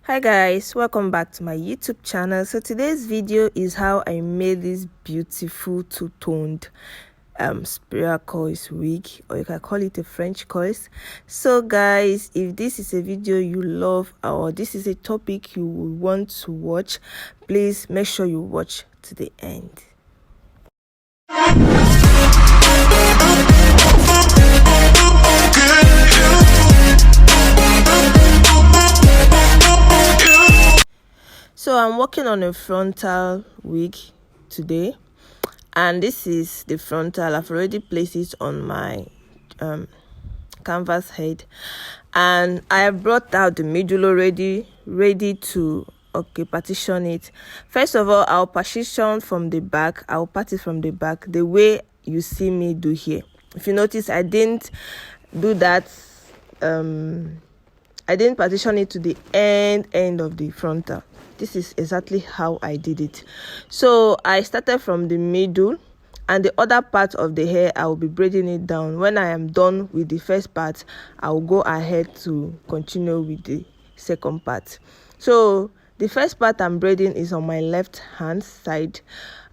Hi guys, welcome back to my YouTube channel. So today's video is how I made this beautiful two-toned spiral coils wig, or you can call it a French coils. So guys, if this is a video you love or this is a topic you will want to watch, please make sure you watch to the end. So I'm working on a frontal wig today, and this is the frontal. I've already placed it on my canvas head, and I have brought out the middle already, ready to partition it. First of all, I'll partition from the back. I'll part it from the back the way you see me do here. If you notice, I didn't do that. I didn't partition it to the end of the frontal. This is exactly how I did it. So I started from the middle, and the other part of the hair I will be braiding it down. When I am done with the first part, I will go ahead to continue with the second part. So the first part I'm braiding is on my left hand side,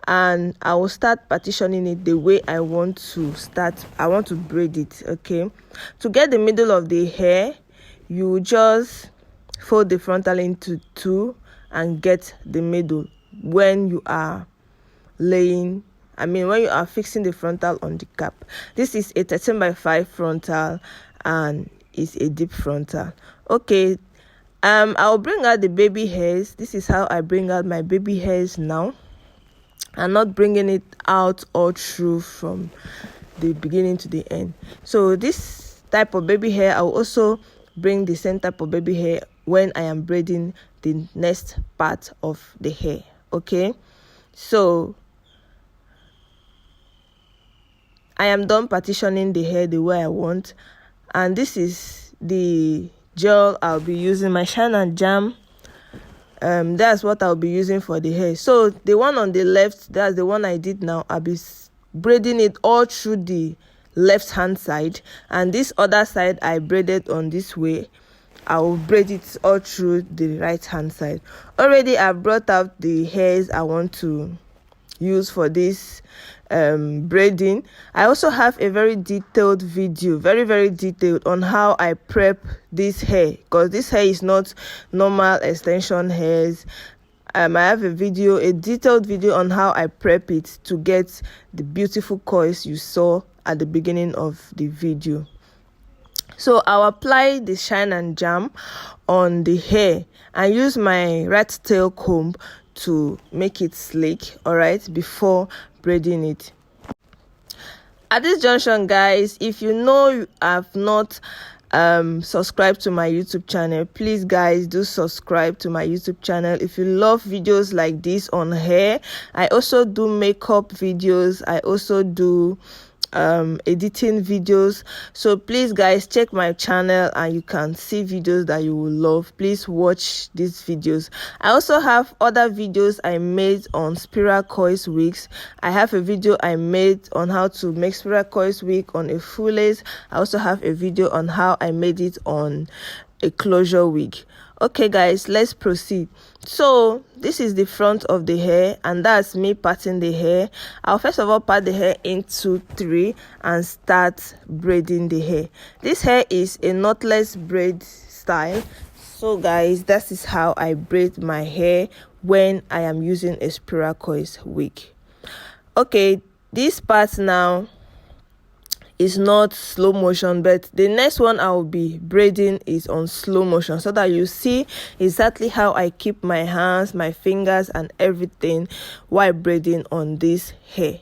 and I will start partitioning it the way I want to start. I want to braid it. Okay, to get the middle of the hair, you just fold the frontal into two and get the middle when you are when you are fixing the frontal on the cap. This is a 13x5 frontal and it's a deep frontal. Okay, I'll bring out the baby hairs. This is how I bring out my baby hairs now. I'm not bringing it out all through from the beginning to the end. So this type of baby hair, I'll also bring the same type of baby hair when I am braiding the next part of the hair. Okay, so I am done partitioning the hair the way I want, and this is the gel I'll be using, my shine and jam. That's what I'll be using for the hair. So the one on the left, that's the one I did now. I'll be braiding it all through the left hand side, and this other side I braided on this way. I will braid it all through the right hand side. Already I brought out the hairs I want to use for this braiding. I also have a very detailed video, very detailed, on how I prep this hair, because this hair is not normal extension hairs. I have a detailed video on how I prep it to get the beautiful coils you saw at the beginning of the video. So I'll apply the shine and jam on the hair and use my rat tail comb to make it slick, alright, before braiding it. At this junction, guys, if you know you have not subscribed to my YouTube channel, please guys do subscribe to my YouTube channel. If you love videos like this on hair, I also do makeup videos. I also do editing videos. So please guys, check my channel and you can see videos that you will love. Please watch these videos. I also have other videos I made on spiral coils wigs. I have a video I made on how to make spiral coils wig on a full lace. I also have a video on how I made it on a closure wig. Okay guys, let's proceed. So this is the front of the hair, and that's me parting the hair. I'll first of all part the hair into three and start braiding the hair. This hair is a knotless braid style. So guys, that is how I braid my hair when I am using a spiral coils wig. Okay, this part now is not slow motion, but the next one I will be braiding is on slow motion, so that you see exactly how I keep my hands, my fingers and everything while braiding on this hair.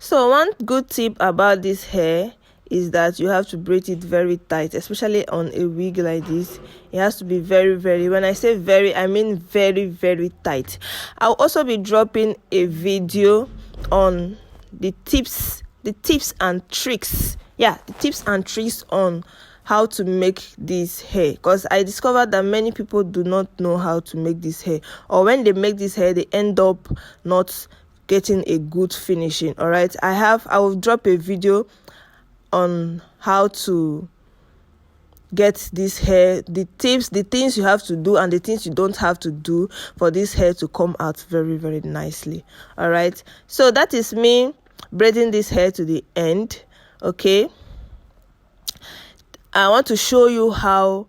So one good tip about this hair is that you have to braid it very tight, especially on a wig like this. It has to be very, when I say very, I mean very tight. I'll also be dropping a video on the tips and tricks. The tips and tricks on how to make this hair, because I discovered that many people do not know how to make this hair, or when they make this hair they end up not getting a good finishing. All right, I will drop a video on how to get this hair, the tips, the things you have to do and the things you don't have to do for this hair to come out very nicely. All right, so that is me braiding this hair to the end. Okay, I want to show you how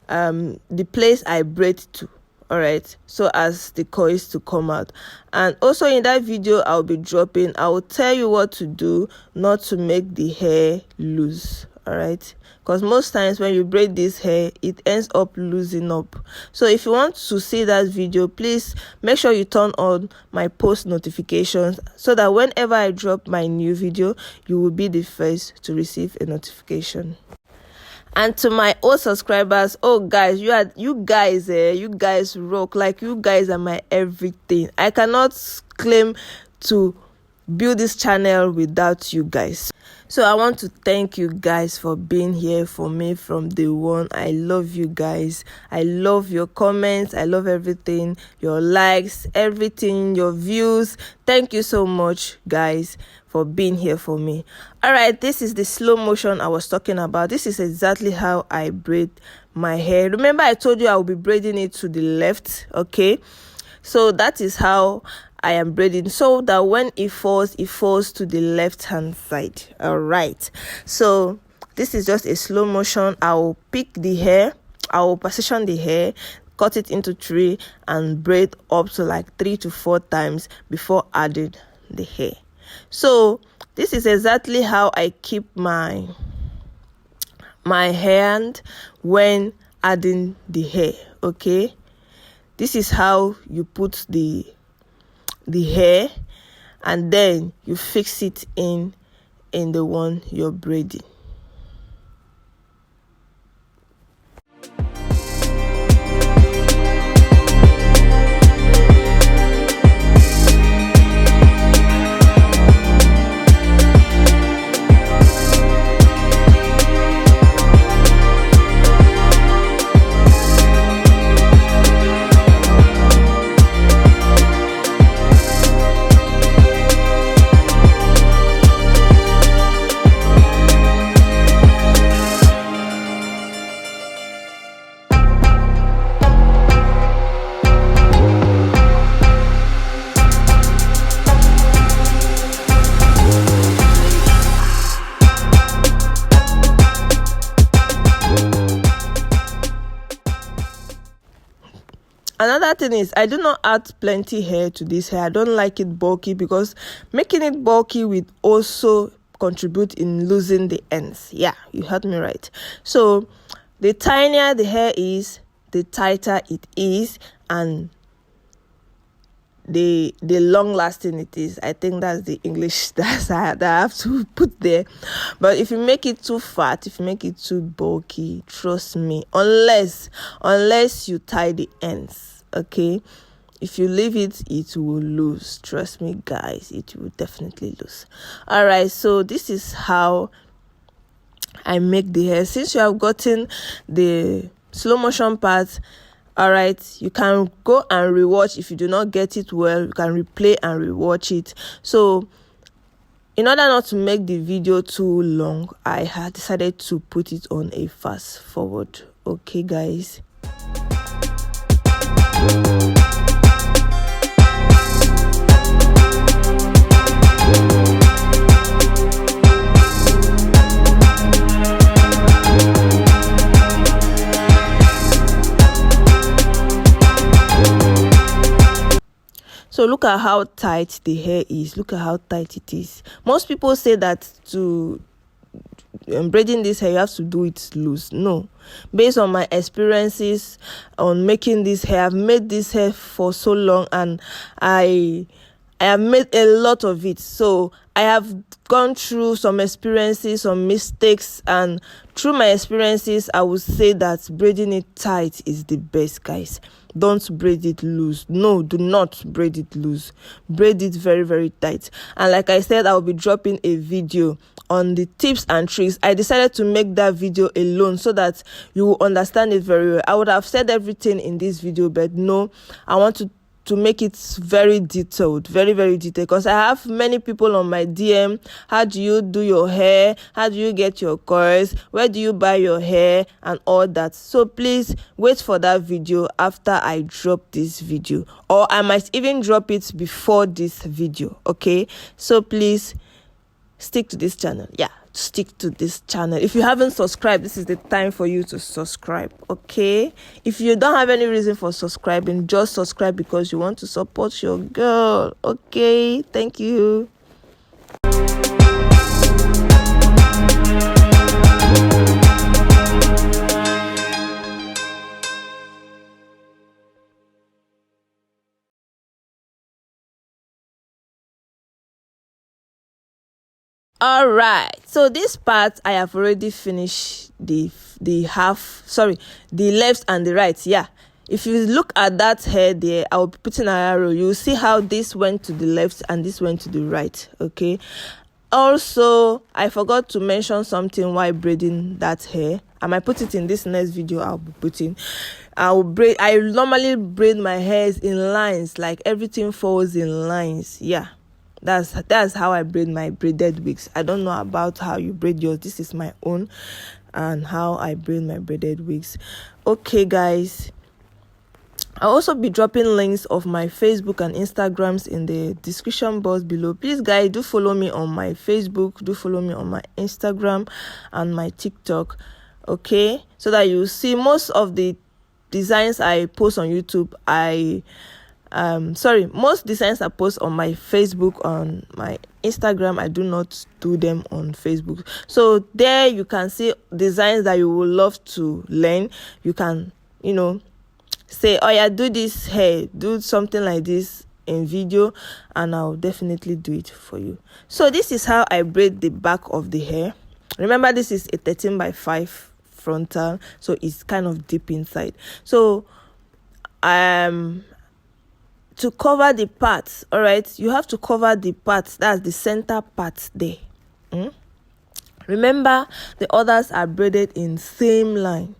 the place I braid to, all right, so as the coils to come out. And also in that video I will tell you what to do not to make the hair loose. All right, because most times when you braid this hair it ends up loosening up. So if you want to see that video, please make sure you turn on my post notifications so that whenever I drop my new video you will be the first to receive a notification. And to my old subscribers, oh guys, you guys rock. Like, you guys are my everything. I cannot claim to build this channel without you guys. So I want to thank you guys for being here for me from day one. I love you guys. I love your comments. I love everything, your likes, everything, your views. Thank you so much, guys, for being here for me. All right, this is the slow motion I was talking about. This is exactly how I braid my hair. Remember I told you I will be braiding it to the left. Okay, so that is how I am braiding, so that when it falls to the left hand side. All right, so this is just a slow motion. I will pick the hair, I will position the hair, cut it into 3 and braid up to like 3 to 4 times before adding the hair. So this is exactly how I keep my hand when adding the hair. Okay, this is how you put the hair, and then you fix it in the one you're braiding. Another thing is, I do not add plenty hair to this hair. I don't like it bulky, because making it bulky will also contribute in losing the ends. Yeah, you heard me right. So the tinier the hair is, the tighter it is, and the long lasting it is. I think that's the English that I have to put there. But if you make it too fat, if you make it too bulky, trust me, unless you tie the ends, okay, if you leave it, it will lose. Trust me, guys, it will definitely lose. All right, so this is how I make the hair. Since you have gotten the slow motion part, all right, you can go and rewatch. If you do not get it well, you can replay and rewatch it. So in order not to make the video too long, I had decided to put it on a fast forward. Okay, guys. So look at how tight the hair is. Look at how tight it is. Most people say that to braiding this hair, you have to do it loose. No. Based on my experiences on making this hair, I've made this hair for so long, and I have made a lot of it. So I have gone through some experiences, some mistakes, and through my experiences, I would say that braiding it tight is the best, guys. Don't braid it loose. No, do not braid it loose. Braid it very, very tight. And like I said, I'll be dropping a video on the tips and tricks. I decided to make that video alone so that you will understand it very well. I would have said everything in this video, but no, I want to make it very detailed, very, very detailed, because I have many people on my DM. How do you do your hair? How do you get your coils? Where do you buy your hair? And all that. So please wait for that video after I drop this video, or I might even drop it before this video. Okay, so please stick to this channel. Yeah, stick to this channel. If you haven't subscribed, this is the time for you to subscribe. Okay, if you don't have any reason for subscribing, just subscribe because you want to support your girl. Okay, thank you. All right, so this part I have already finished the left and the right. Yeah, if you look at that hair there, I'll be putting an arrow. You'll see how this went to the left and this went to the right. Okay, also I forgot to mention something while braiding that hair. I might put it in this next video. I normally braid my hairs in lines, like everything falls in lines. Yeah, that's how I braid my braided wigs. I don't know about how you braid yours. This is my own and how I braid my braided wigs. Okay, guys, I'll also be dropping links of my Facebook and Instagrams in the description box below. Please, guys, do follow me on my Facebook, do follow me on my Instagram and my TikTok. Okay, so that you see most of the designs I post on YouTube. Most designs I post on my Facebook, on my Instagram. I do not do them on Facebook. So there you can see designs that you would love to learn. You can, say, oh yeah, do this hair, do something like this in video, and I'll definitely do it for you. So this is how I braid the back of the hair. Remember, this is a 13x5 frontal, so it's kind of deep inside. So to cover the parts, all right, you have to cover the parts, that's the center part there. Remember, the others are braided in same line.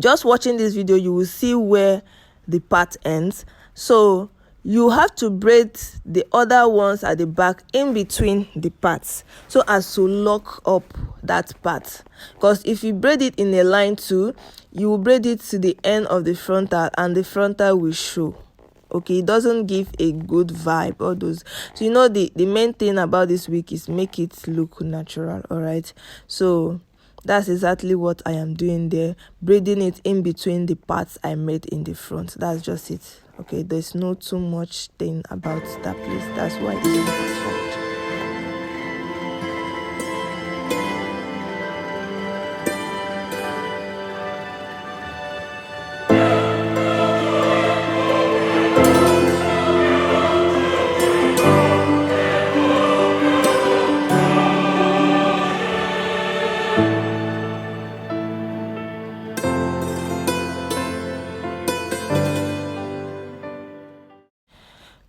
Just watching this video, you will see where the part ends. So you have to braid the other ones at the back in between the parts, so as to lock up that part. Because if you braid it in a line too, you will braid it to the end of the frontal and the frontal will show. Okay, it doesn't give a good vibe, all those. So the main thing about this wig is make it look natural. All right, so that's exactly what I am doing there, braiding it in between the parts I made in the front. That's just it. Okay, there's no too much thing about that place. That's why it's in the front.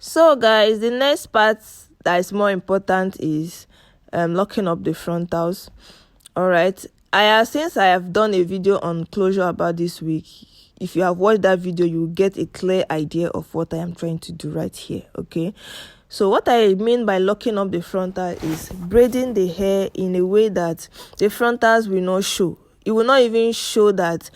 So guys, the next part that is more important is locking up the frontals. All right, since I have done a video on closure about this wig, if you have watched that video, you will get a clear idea of what I am trying to do right here. Okay, so what I mean by locking up the frontal is braiding the hair in a way that the frontals will not show. It will not even show that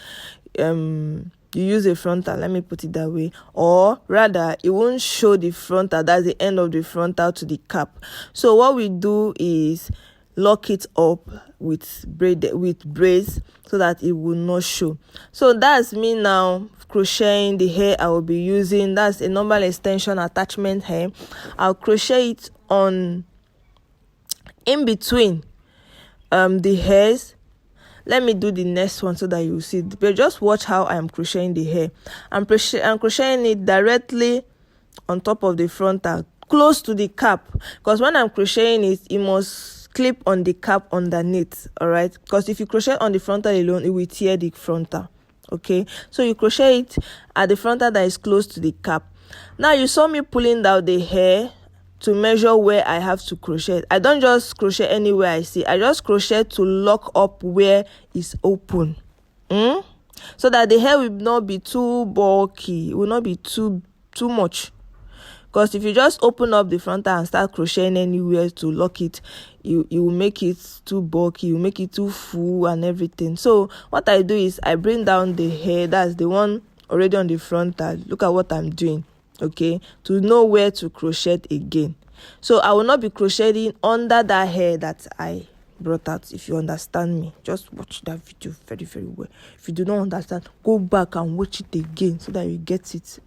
you use a frontal, let me put it that way, or rather it won't show the frontal, that's the end of the frontal, to the cap. So what we do is lock it up with braids so that it will not show. So that's me now crocheting the hair I will be using. That's a normal extension attachment hair. I'll crochet it on in between the hairs. Let me do the next one so that you see. But just watch how I am crocheting the hair. I'm crocheting it directly on top of the frontal, close to the cap, because when I'm crocheting it, it must clip on the cap underneath. All right, because if you crochet on the frontal alone, it will tear the frontal. Okay, so you crochet it at the frontal that is close to the cap. Now you saw me pulling down the hair to measure where I have to crochet. I don't just crochet anywhere I see. I just crochet to lock up where it's open, so that the hair will not be too bulky. It will not be too much. Because if you just open up the frontal and start crocheting anywhere to lock it, you will make it too bulky, you make it too full and everything. So what I do is I bring down the hair, that's the one already on the frontal. Look at what I'm doing, okay, to know where to crochet again. So I will not be crocheting under that hair that I brought out. If you understand me, just watch that video very, very well. If you do not understand, go back and watch it again so that you get it.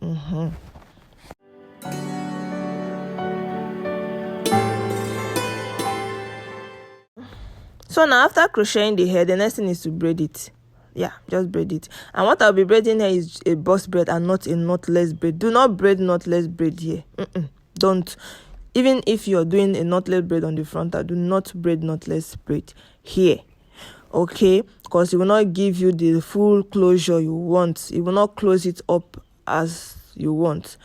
So now after crocheting the hair, the next thing is to braid it. Yeah, just braid it. And what I'll be braiding here is a boss braid and not a knotless braid. Do not braid knotless braid here. Don't. Even if you're doing a knotless braid on the frontal, do not braid knotless braid here. Okay, because it will not give you the full closure you want. It will not close it up as you want.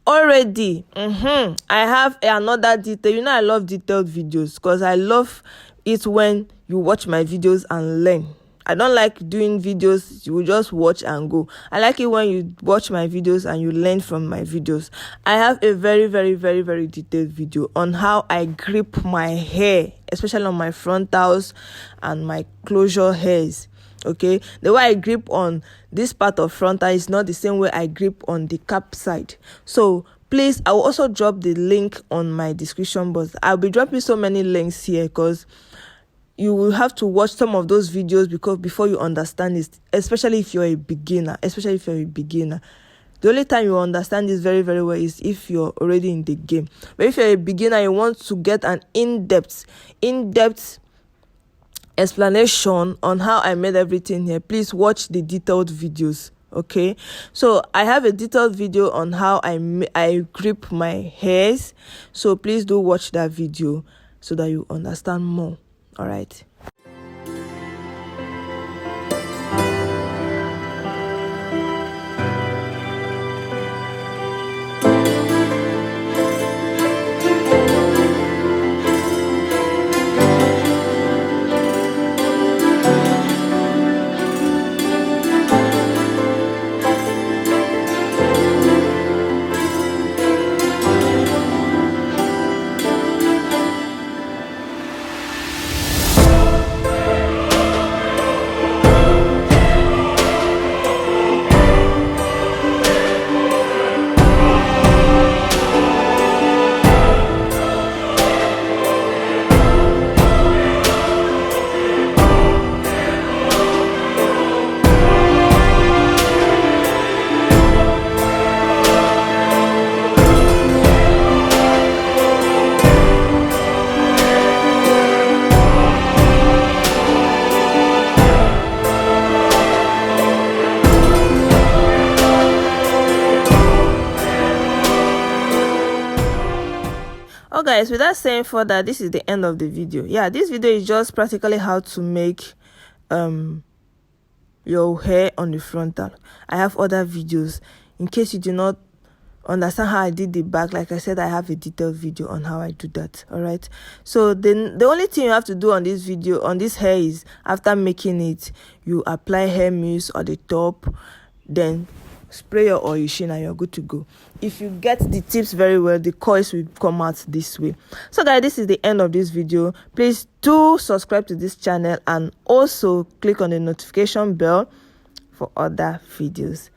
Already, I have another detail. You know, I love detailed videos because I love it when you watch my videos and learn. I don't like doing videos you will just watch and go. I like it when you watch my videos and you learn from my videos. I have a very, very, very, very detailed video on how I grip my hair, especially on my frontals and my closure hairs. Okay, the way I grip on this part of frontal is not the same way I grip on the cap side. So please, I will also drop the link on my description box. I'll be dropping so many links here because you will have to watch some of those videos before you understand this, especially if you're a beginner. The only time you understand this very, very well is if you're already in the game. But if you're a beginner, you want to get an in-depth explanation on how I made everything here, please watch the detailed videos. Okay, so I have a detailed video on how I grip my hairs, so please do watch that video so that you understand more. All right. Oh guys, without saying further, this is the end of the video. Yeah, this video is just practically how to make your hair on the frontal. I have other videos in case you do not understand how I did the back. Like I said, I have a detailed video on how I do that. All right, so then the only thing you have to do on this video, on this hair, is after making it, you apply hair mousse on the top, then spray your oil sheen and you're good to go. If you get the tips very well, the coils will come out this way. So guys, this is the end of this video. Please do subscribe to this channel and also click on the notification bell for other videos.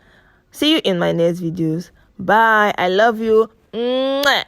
See you in my next videos. Bye. I love you. Mwah.